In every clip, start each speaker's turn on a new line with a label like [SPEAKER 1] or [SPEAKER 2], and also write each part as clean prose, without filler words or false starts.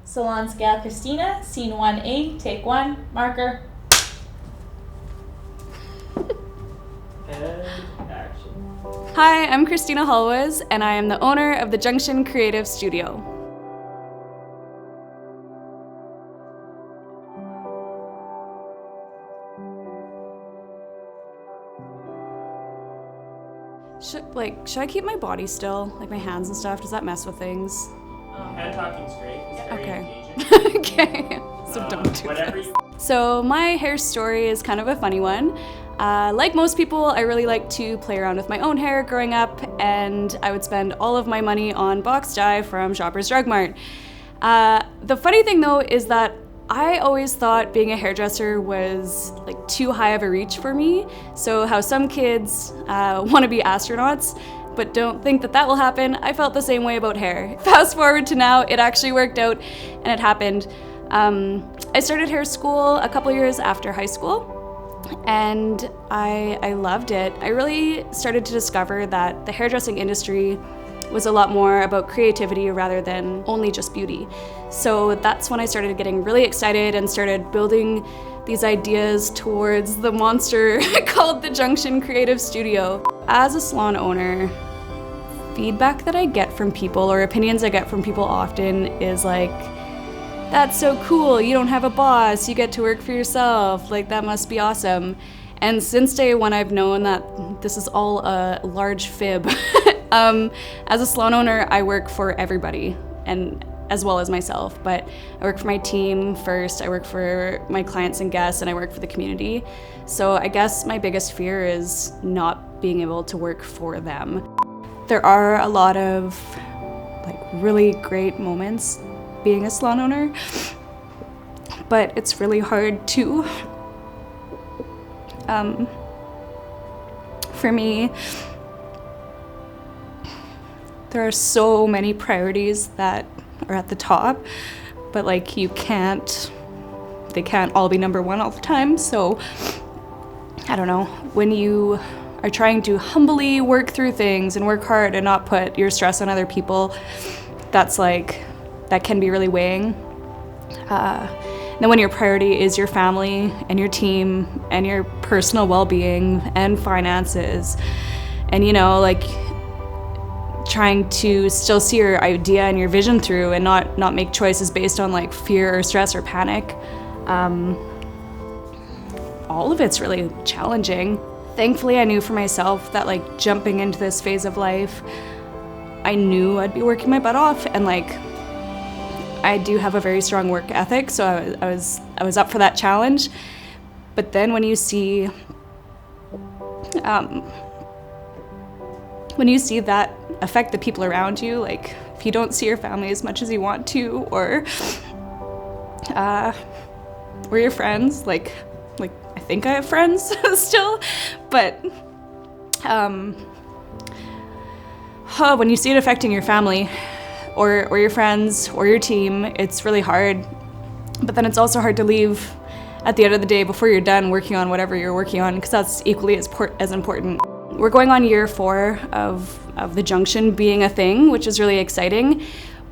[SPEAKER 1] Salon Scale Kristina, scene 1A, take 1, marker.
[SPEAKER 2] And action.
[SPEAKER 3] Hi, I'm Kristina Hallwas, and I am the owner of the Junction Creative Studio. Should I keep my body still? Like my hands and stuff? Does that mess with things?
[SPEAKER 2] Hand talking's great. It's very
[SPEAKER 3] Okay.
[SPEAKER 2] engaging.
[SPEAKER 3] Okay, so don't do
[SPEAKER 2] Whatever
[SPEAKER 3] this. So my hair story is kind of a funny one. Like most people, I really like to play around with my own hair growing up, and I would spend all of my money on box dye from Shoppers Drug Mart. The funny thing though is that I always thought being a hairdresser was like too high of a reach for me. So how some kids want to be astronauts but don't think that will happen, I felt the same way about hair. Fast forward to now, it actually worked out and it happened. I started hair school a couple years after high school, and I loved it. I really started to discover that the hairdressing industry was a lot more about creativity rather than only just beauty. So that's when I started getting really excited and started building these ideas towards the monster called the Junction Creative Studio. As a salon owner, feedback that I get from people or opinions I get from people often is like, that's so cool, you don't have a boss, you get to work for yourself, like that must be awesome. And since day one I've known that this is all a large fib. As a salon owner, I work for everybody, and as well as myself, but I work for my team first, I work for my clients and guests, and I work for the community. So I guess my biggest fear is not being able to work for them. There are a lot of like really great moments being a salon owner, but it's really hard to, for me, there are so many priorities that are at the top, but like they can't all be number one all the time. So I don't know, when you are trying to humbly work through things and work hard and not put your stress on other people, that can be really weighing. Then when your priority is your family and your team and your personal well-being and finances, and like trying to still see your idea and your vision through and not make choices based on like fear or stress or panic, all of it's really challenging. Thankfully, I knew for myself that like jumping into this phase of life, I knew I'd be working my butt off, and like I do have a very strong work ethic, so I was up for that challenge. But then when you see that affect the people around you, like if you don't see your family as much as you want to, or your friends, like I think I have friends still, but when you see it affecting your family or your friends or your team, it's really hard. But then it's also hard to leave at the end of the day before you're done working on whatever you're working on, because that's equally as important. We're going on year 4 of the Junction being a thing, which is really exciting.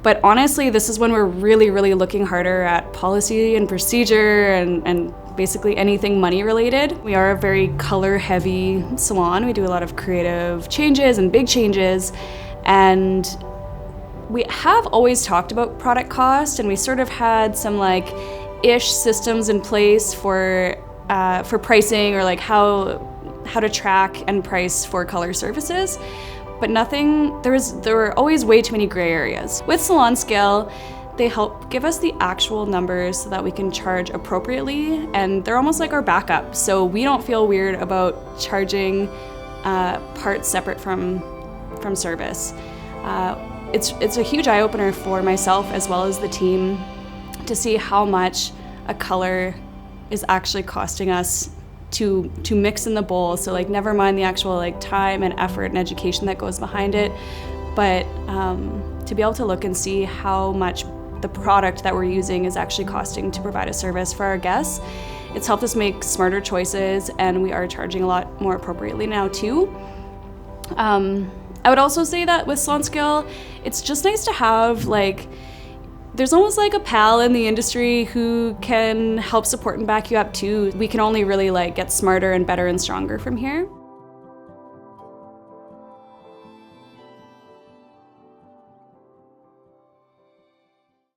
[SPEAKER 3] But honestly, this is when we're really, really looking harder at policy and procedure and basically anything money related. We are a very color heavy salon. We do a lot of creative changes and big changes. And we have always talked about product cost, and we sort of had some like ish systems in place for pricing, or like how to track and price for color services. But there were always way too many gray areas. With Salon Scale, they help give us the actual numbers so that we can charge appropriately, and they're almost like our backup. So we don't feel weird about charging parts separate from service. It's a huge eye-opener for myself as well as the team to see how much a color is actually costing us to mix in the bowl. So like never mind the actual like time and effort and education that goes behind it, but to be able to look and see how much the product that we're using is actually costing to provide a service for our guests. It's helped us make smarter choices, and we are charging a lot more appropriately now too. I would also say that with Salon Scale, it's just nice to have like There's almost like a pal in the industry who can help support and back you up too. We can only really like get smarter and better and stronger from here.